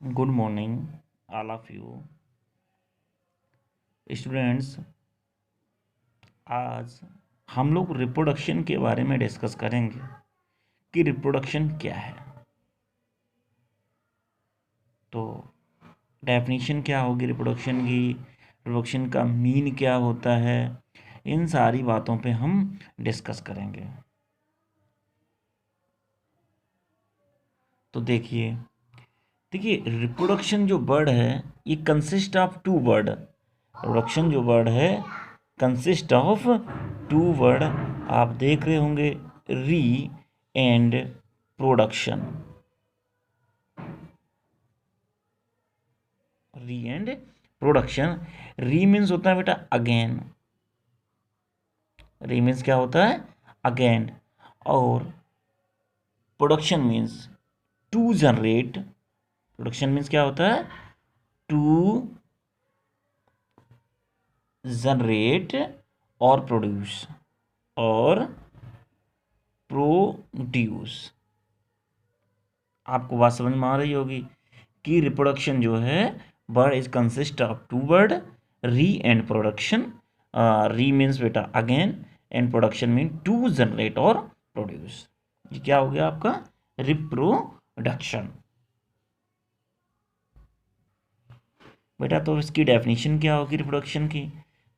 Good morning all of you students. आज हम लोग रिप्रोडक्शन के बारे में डिस्कस करेंगे कि रिप्रोडक्शन क्या है। तो डेफिनेशन क्या होगी रिप्रोडक्शन की, रिप्रोडक्शन का मीन क्या होता है, इन सारी बातों पे हम डिस्कस करेंगे। तो देखिए रिप्रोडक्शन जो वर्ड है ये consist of two word. Reproduction जो वर्ड है कंसिस्ट ऑफ टू वर्ड। आप देख रहे होंगे re and production. Re and production. Re means होता है बेटा अगेन। री मीन्स क्या होता है अगेन। और production means to generate. Production means क्या होता है टू जनरेट और प्रोड्यूस आपको बात समझ में आ रही होगी कि रिप्रोडक्शन जो है word is consist of two word re and production. Re means बेटा again and production mean to generate और प्रोड्यूस। ये क्या हो गया आपका रिप्रोडक्शन। बेटा तो इसकी डेफिनेशन क्या होगी रिप्रोडक्शन की।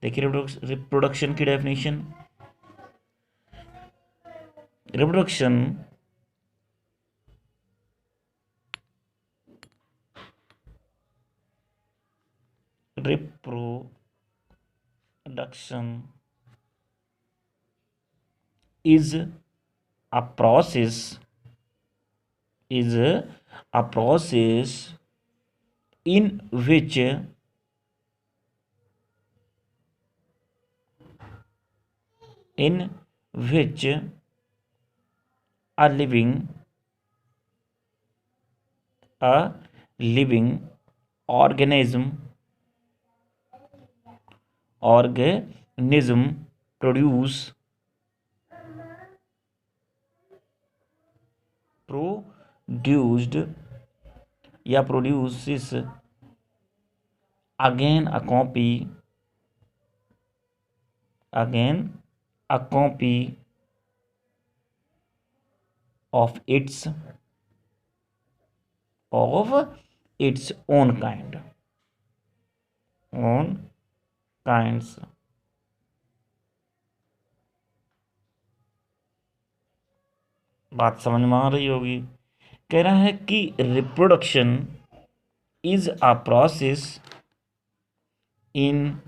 देखिए रिप्रोडक्शन की definition. Reproduction is a process in which a living organism produced या produces again a copy of its own kinds। बात समझ में आ रही होगी। कह रहा है कि reproduction is a process in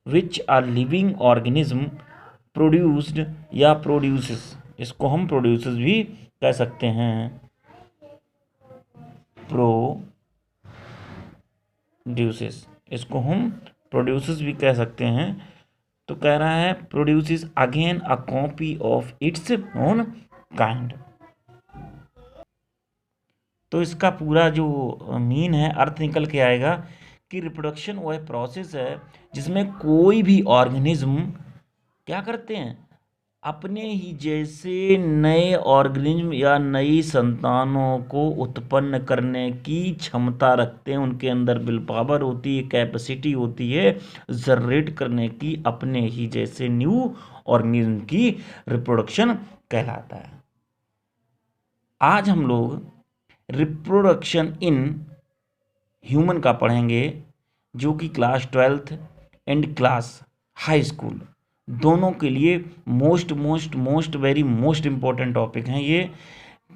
which a living organism produced या प्रोड्यूसेस। इसको हम प्रोड्यूसेस भी कह सकते हैं। प्रोड्यूसेस इसको हम प्रोड्यूसेस भी कह सकते हैं। तो कह रहा है produces again a copy of its own kind. तो इसका पूरा जो मीन है अर्थ निकल के आएगा कि रिप्रोडक्शन वह प्रोसेस है जिसमें कोई भी ऑर्गेनिज्म क्या करते हैं अपने ही जैसे नए ऑर्गेनिज्म या नई संतानों को उत्पन्न करने की क्षमता रखते हैं। उनके अंदर विल पावर होती है, कैपेसिटी होती है जनरेट करने की अपने ही जैसे न्यू ऑर्गेनिज्म की रिप्रोडक्शन कहलाता है। आज हम लोग रिप्रोडक्शन इन ह्यूमन का पढ़ेंगे जो कि class 12th and class high school दोनों के लिए most very most important topic हैं ये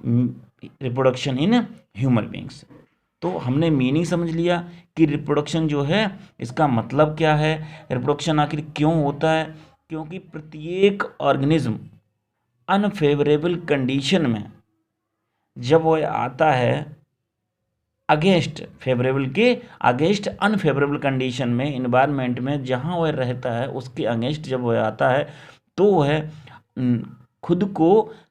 रिप्रोडक्शन इन ह्यूमन बींग्स। तो हमने मीनिंग समझ लिया कि रिप्रोडक्शन जो है इसका मतलब क्या है, रिप्रोडक्शन आखिर क्यों होता है। क्योंकि प्रत्येक ऑर्गेनिज्म अनफेवरेबल कंडीशन में जब वो आता है अगेंस्ट फेवरेबल के अगेंस्ट अनफेवरेबल कंडीशन में इन्वायरमेंट में जहाँ वह रहता है उसके अगेंस्ट जब वह आता है तो वह खुद को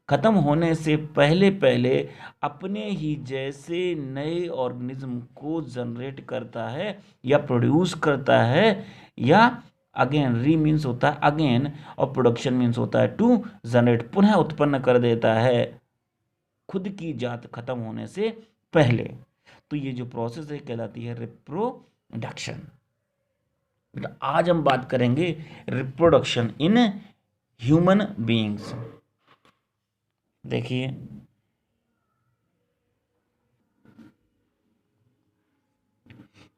ख़त्म होने से पहले अपने ही जैसे नए ऑर्गेनिज्म को जनरेट करता है या प्रोड्यूस करता है। या अगेन री मीन्स होता है अगेन और प्रोडक्शन मीन्स होता है टू जनरेट, पुनः उत्पन्न कर देता है खुद की जात खत्म होने से पहले। तो ये जो प्रोसेस है कहलाती है रिप्रोडक्शन। बेटा आज हम बात करेंगे रिप्रोडक्शन इन ह्यूमन बीइंग्स। देखिए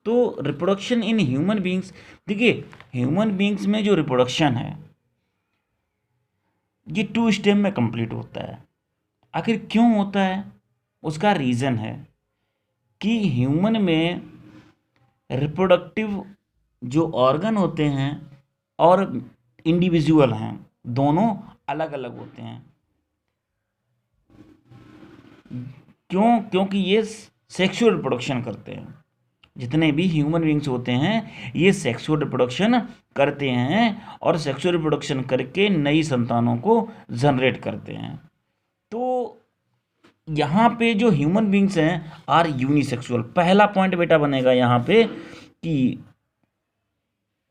तो रिप्रोडक्शन इन ह्यूमन बीइंग्स, देखिए ह्यूमन बीइंग्स में जो रिप्रोडक्शन है ये 2 स्टेप में कंप्लीट होता है। आखिर क्यों होता है? उसका रीज़न है कि ह्यूमन में रिप्रोडक्टिव जो ऑर्गन होते हैं और इंडिविजुअल हैं दोनों अलग अलग होते हैं। क्योंकि ये सेक्सुअल रिप्रोडक्शन करते हैं। जितने भी ह्यूमन बींग्स होते हैं ये सेक्सुअल रिप्रोडक्शन करते हैं और सेक्सुअल रिप्रोडक्शन करके नई संतानों को जनरेट करते हैं। तो यहाँ पे जो ह्यूमन बींग्स हैं आर यूनिसेक्सुअल। पहला पॉइंट बेटा बनेगा यहाँ पे कि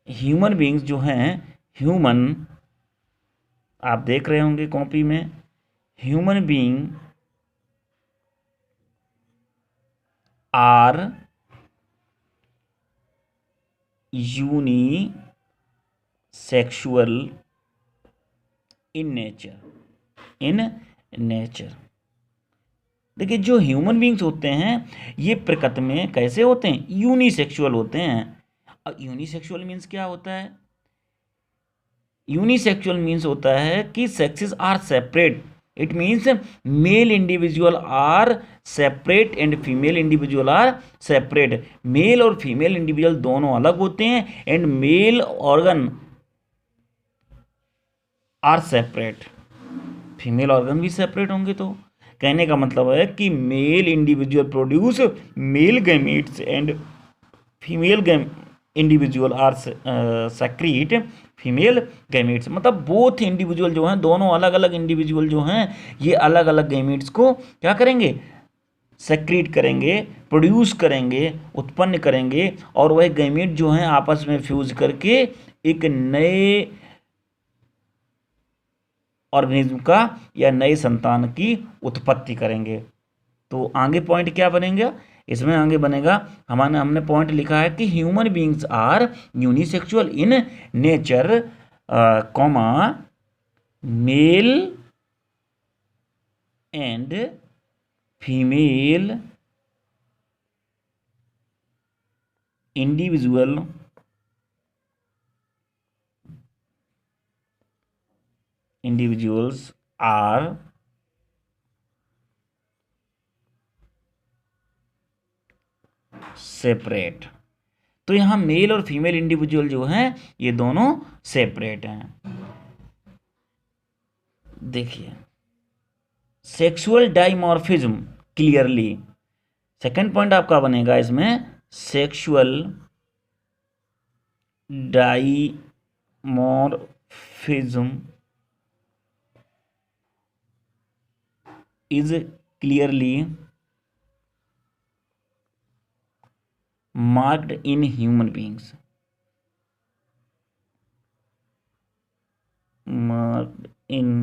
ह्यूमन बींग्स जो हैं, ह्यूमन, आप देख रहे होंगे कॉपी में, human being are unisexual in nature. देखिए जो ह्यूमन बींग्स होते हैं ये प्रकृति में कैसे होते हैं? यूनिसेक्सुअल होते हैं। अब यूनिसेक्सुअल मीन्स क्या होता है? यूनिसेक्सुअल मीन्स होता है कि sexes are separate. It means male individual are separate and female individual are separate. Male और फीमेल इंडिविजुअल दोनों अलग होते हैं and male organ are separate. Female organ भी सेपरेट होंगे। तो कहने का मतलब है कि male individual produce male gametes and female individual are secrete female gametes. मतलब बोथ इंडिविजुअल जो हैं, दोनों अलग अलग इंडिविजुअल जो हैं ये अलग अलग गैमीट्स को क्या करेंगे? सेक्रीट करेंगे, प्रोड्यूस करेंगे, उत्पन्न करेंगे और वह गैमीट जो हैं आपस में फ्यूज करके एक नए ऑर्गेनिज्म का या नए संतान की उत्पत्ति करेंगे। तो आगे पॉइंट क्या बनेगा इसमें? आगे बनेगा हमने पॉइंट लिखा है कि human beings are unisexual in nature, comma male and female individuals are separate. तो यहां मेल और फीमेल इंडिविजुअल जो हैं ये दोनों सेपरेट हैं। देखिए sexual dimorphism clearly, second point आपका बनेगा इसमें, sexual dimorphism is clearly marked in human beings. Marked in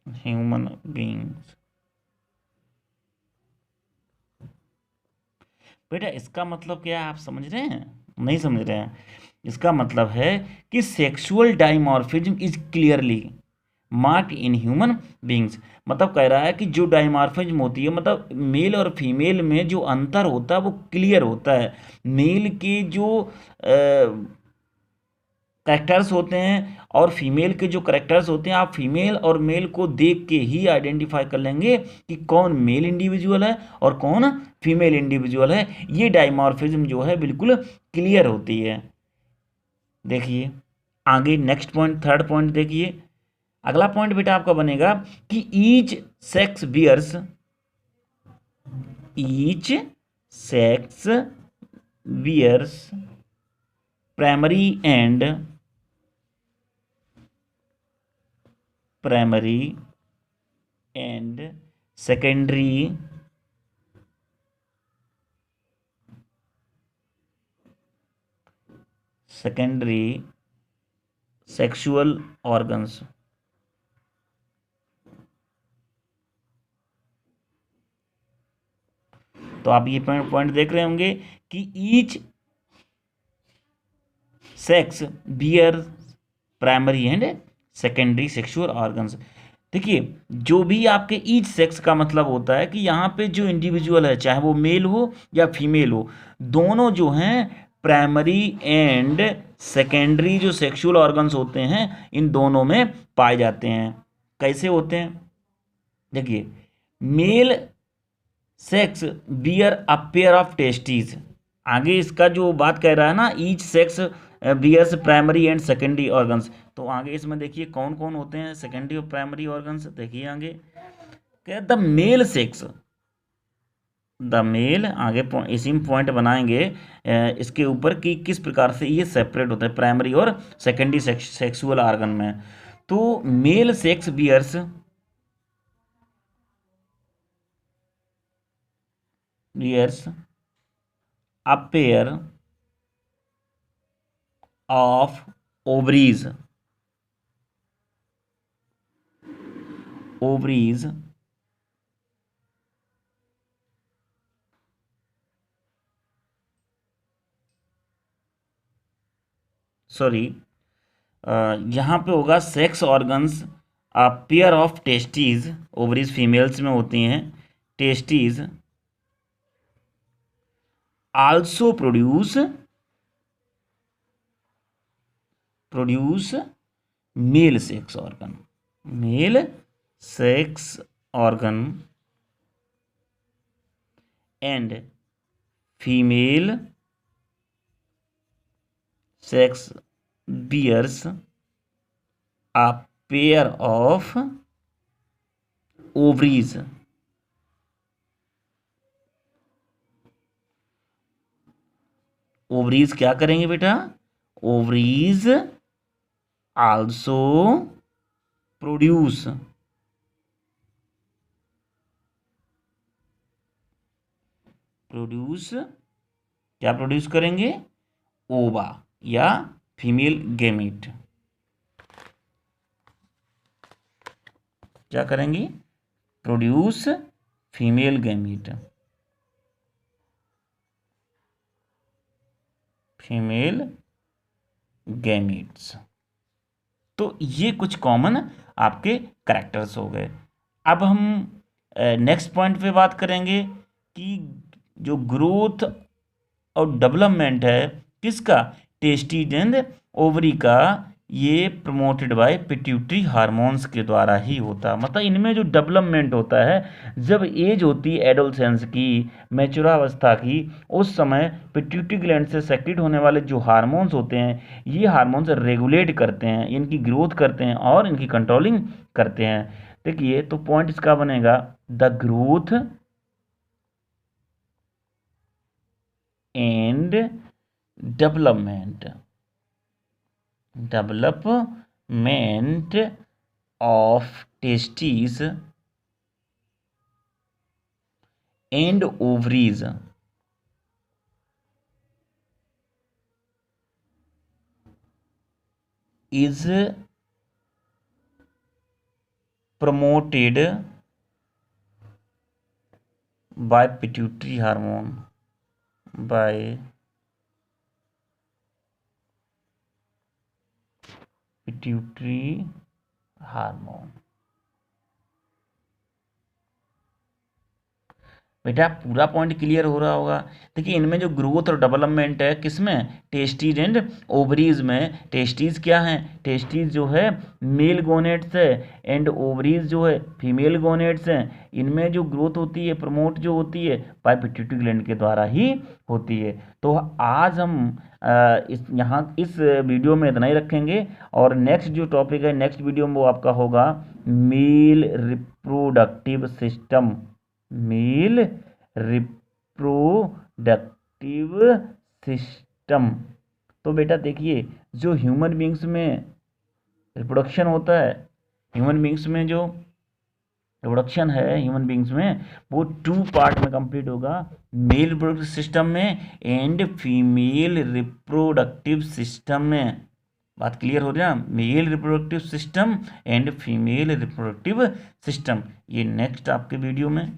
human beings. बेटा इसका मतलब क्या है आप समझ रहे हैं? नहीं समझ रहे हैं? इसका मतलब है कि sexual dimorphism is clearly marked in human beings. मतलब कह रहा है कि जो डाइमॉर्फिज्म होती है, मतलब मेल और फीमेल में जो अंतर होता है वो क्लियर होता है। मेल के जो करेक्टर्स होते हैं और फीमेल के जो करेक्टर्स होते हैं, आप फीमेल और मेल को देख के ही आइडेंटिफाई कर लेंगे कि कौन मेल इंडिविजुअल है और कौन फीमेल इंडिविजुअल है। ये डाइमॉर्फिज्म जो है बिल्कुल क्लियर होती है। देखिए आगे नेक्स्ट पॉइंट, थर्ड पॉइंट देखिए। अगला पॉइंट बेटा आपका बनेगा कि each sex bears primary and secondary sexual organs तो आप ये पॉइंट देख रहे होंगे कि each sex bear primary and secondary sexual organs. देखिए, जो भी आपके ईच सेक्स का मतलब होता है कि यहाँ पे जो इंडिविजुअल है, चाहे वो मेल हो या फीमेल हो, दोनों जो हैं प्राइमरी एंड सेकेंडरी जो सेक्सुअल ऑर्गन्स होते हैं इन दोनों में पाए जाते हैं। कैसे होते हैं? देखिए, male sex bear a pair of testes. आगे इसका जो बात कह रहा है ना, each sex bears primary and secondary organs, तो आगे इसमें देखिए कौन कौन होते हैं सेकेंडरी और प्राइमरी ऑर्गन्स। देखिए आगे क्या, the male sex, the male, आगे इसी में पॉइंट बनाएंगे इसके ऊपर कि किस प्रकार से ये सेपरेट होते हैं प्राइमरी और सेकेंडरी सेक्सुअल ऑर्गन में। तो male sex bears a pair of ovaries sorry, यहाँ पे होगा sex organs a pair of testes, ovaries females में होती हैं, testes also produce male sex organ, male sex organ and female sex bears a pair of ovaries ovaries क्या करेंगे बेटा? Ovaries also produce क्या प्रोड्यूस करेंगे? ओवा या female gamete. क्या करेंगी? Produce female gamete, female gametes. तो ये कुछ कॉमन आपके कैरेक्टर्स हो गए। अब हम नेक्स्ट पॉइंट पे बात करेंगे कि जो ग्रोथ और डेवलपमेंट है किसका? टेस्टीज एंड ओवरी का, ये प्रमोटेड बाय पिट्यूटरी हार्मोन्स के द्वारा ही होता। मतलब इनमें जो डेवलपमेंट होता है, जब एज होती है एडोलसेंस की, मैच्योरावस्था की, उस समय पिट्यूटरी ग्लैंड से सेक्रेट होने वाले जो हार्मोन्स होते हैं, ये हार्मोन्स रेगुलेट करते हैं, इनकी ग्रोथ करते हैं और इनकी कंट्रोलिंग करते हैं। देखिए, तो पॉइंट इसका बनेगा the growth and development of testes and ovaries is promoted by pituitary hormone, by pituitary hormone. बेटा पूरा पॉइंट क्लियर हो रहा होगा। देखिए, इनमें जो ग्रोथ और डेवलपमेंट है किसमें? टेस्टीज एंड ओवरीज में। टेस्टीज क्या हैं? टेस्टीज जो है मेल गोनेट्स है, एंड ओवरीज जो है फीमेल गोनेट्स हैं। इनमें जो ग्रोथ होती है, प्रमोट जो होती है, बाय पिट्यूटरी ग्लैंड के द्वारा ही होती है। तो आज हम इस वीडियो में इतना ही रखेंगे, और नेक्स्ट जो टॉपिक है नेक्स्ट वीडियो में वो आपका होगा male reproductive system, male reproductive system. तो बेटा देखिए, जो ह्यूमन बींग्स में रिप्रोडक्शन होता है, ह्यूमन बींग्स में जो रिप्रोडक्शन है ह्यूमन बींग्स में, वो 2 पार्ट में कंप्लीट होगा, मेल रिप्रोडक्टिव सिस्टम में एंड फीमेल रिप्रोडक्टिव सिस्टम में। बात क्लियर हो रही है ना? Male reproductive system and female reproductive system. ये नेक्स्ट आपके वीडियो में